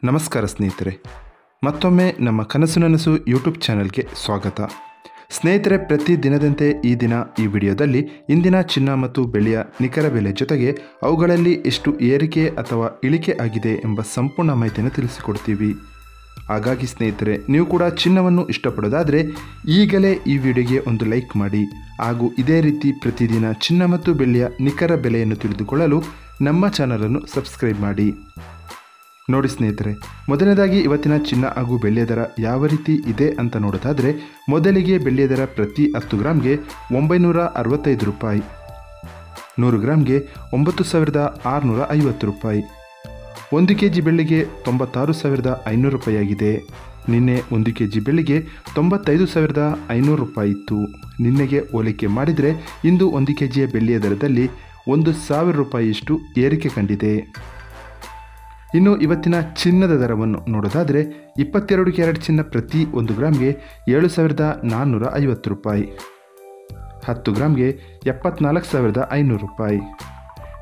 ನಮಸ್ಕಾರ ಸ್ನೇಹಿತರೆ, ಮತ್ತೊಮ್ಮೆ ನಮ್ಮ ಕನಸು ನನಸು ಯೂಟ್ಯೂಬ್ ಚಾನೆಲ್ಗೆ ಸ್ವಾಗತ. ಸ್ನೇಹಿತರೆ, ಪ್ರತಿ ದಿನದಂತೆ ಈ ದಿನ ಈ ವಿಡಿಯೋದಲ್ಲಿ ಇಂದಿನ ಚಿನ್ನ ಮತ್ತು ಬೆಳ್ಳಿಯ ನಿಖರ ಬೆಲೆ ಜೊತೆಗೆ ಅವುಗಳಲ್ಲಿ ಎಷ್ಟು ಏರಿಕೆ ಅಥವಾ ಇಳಿಕೆ ಆಗಿದೆ ಎಂಬ ಸಂಪೂರ್ಣ ಮಾಹಿತಿಯನ್ನು ತಿಳಿಸಿಕೊಡ್ತೀವಿ. ಹಾಗಾಗಿ ಸ್ನೇಹಿತರೆ, ನೀವು ಕೂಡ ಚಿನ್ನವನ್ನು ಇಷ್ಟಪಡೋದಾದರೆ ಈಗಲೇ ಈ ವಿಡಿಯೋಗೆ ಒಂದು ಲೈಕ್ ಮಾಡಿ ಹಾಗೂ ಇದೇ ರೀತಿ ಪ್ರತಿದಿನ ಚಿನ್ನ ಮತ್ತು ಬೆಳ್ಳಿಯ ನಿಖರ ಬೆಲೆಯನ್ನು ತಿಳಿದುಕೊಳ್ಳಲು ನಮ್ಮ ಚಾನಲನ್ನು ಸಬ್ಸ್ಕ್ರೈಬ್ ಮಾಡಿ. ನೋಡಿ ಸ್ನೇಹಿತರೆ, ಮೊದಲನೇದಾಗಿ ಇವತ್ತಿನ ಚಿನ್ನ ಹಾಗೂ ಬೆಳ್ಳಿಯ ದರ ಯಾವ ರೀತಿ ಇದೆ ಅಂತ ನೋಡೋದಾದರೆ, ಮೊದಲಿಗೆ ಬೆಳ್ಳಿಯ ದರ ಪ್ರತಿ 10 ಗ್ರಾಮ್ಗೆ 965 ರೂಪಾಯಿ, 100 ಗ್ರಾಮ್ಗೆ 9650 ರೂಪಾಯಿ, 1 ಕೆಜಿ ಬೆಳ್ಳಿಗೆ 96,500 ರೂಪಾಯಿ ಆಗಿದೆ. ನಿನ್ನೆ 1 ಕೆಜಿ ಬೆಳ್ಳಿಗೆ 95,500 ರೂಪಾಯಿ ಇತ್ತು. ನಿನ್ನೆಗೆ ಹೋಲಿಕೆ ಮಾಡಿದರೆ ಇಂದು 1 ಕೆಜಿಯ ಬೆಳ್ಳಿಯ ದರದಲ್ಲಿ 1,000 ರೂಪಾಯಿಯಷ್ಟು ಏರಿಕೆ ಕಂಡಿದೆ. ಇನ್ನು ಇವತ್ತಿನ ಚಿನ್ನದ ದರವನ್ನು ನೋಡೋದಾದರೆ, 22 ಕ್ಯಾರೆಟ್ ಚಿನ್ನ ಪ್ರತಿ 1 ಗ್ರಾಮ್ಗೆ 7,450 ರೂಪಾಯಿ, 10 ಗ್ರಾಮ್ಗೆ 74,500 ರೂಪಾಯಿ.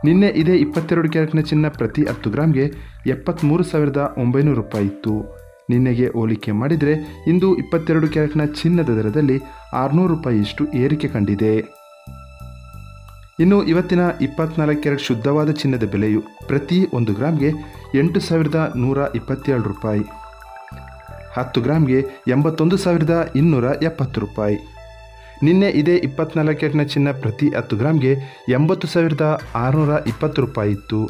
ನಿನ್ನೆ ಇದೇ 22 ಕ್ಯಾರೆಟ್ನ ಚಿನ್ನ ಪ್ರತಿ 10 ಗ್ರಾಮ್ಗೆ 73,900 ರೂಪಾಯಿ ಇತ್ತು. ನಿನ್ನೆಗೆ ಹೋಲಿಕೆ ಮಾಡಿದರೆ ಇಂದು 22 ಕ್ಯಾರೆಟ್ನ ಚಿನ್ನದ ದರದಲ್ಲಿ 600 ರೂಪಾಯಿಯಷ್ಟು ಏರಿಕೆ ಕಂಡಿದೆ. ಇನ್ನು ಇವತ್ತಿನ 24 ಕ್ಯಾರೆಟ್ ಶುದ್ಧವಾದ ಚಿನ್ನದ ಬೆಲೆಯು ಪ್ರತಿ 1 ಗ್ರಾಮ್ಗೆ 8,127 ರೂಪಾಯಿ, 10 ಗ್ರಾಮ್ಗೆ 81,270 ರೂಪಾಯಿ. ನಿನ್ನೆ ಇದೇ 24 ಕ್ಯಾರೆಟ್ನ ಚಿನ್ನ ಪ್ರತಿ 10 ಗ್ರಾಮ್ಗೆ 80,620 ರೂಪಾಯಿ ಇತ್ತು.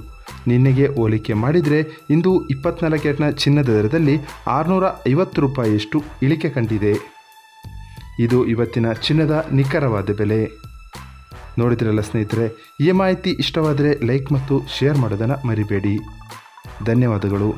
ನಿನ್ನೆಗೆ ಹೋಲಿಕೆ ಮಾಡಿದರೆ ಇಂದು 24 ಕ್ಯಾರೆಟ್ನ ಚಿನ್ನದ ದರದಲ್ಲಿ 650 ರೂಪಾಯಿಯಷ್ಟು ಇಳಿಕೆ ಕಂಡಿದೆ. ಇದು ಇವತ್ತಿನ ಚಿನ್ನದ ನಿಖರವಾದ ಬೆಲೆ. ನೋಡಿದ್ರಲ್ಲ ಸ್ನೇಹಿತರೆ, ಈ ಮಾಹಿತಿ ಇಷ್ಟವಾದರೆ ಲೈಕ್ ಮತ್ತು ಶೇರ್ ಮಾಡೋದನ್ನು ಮರಿಬೇಡಿ. ಧನ್ಯವಾದಗಳು.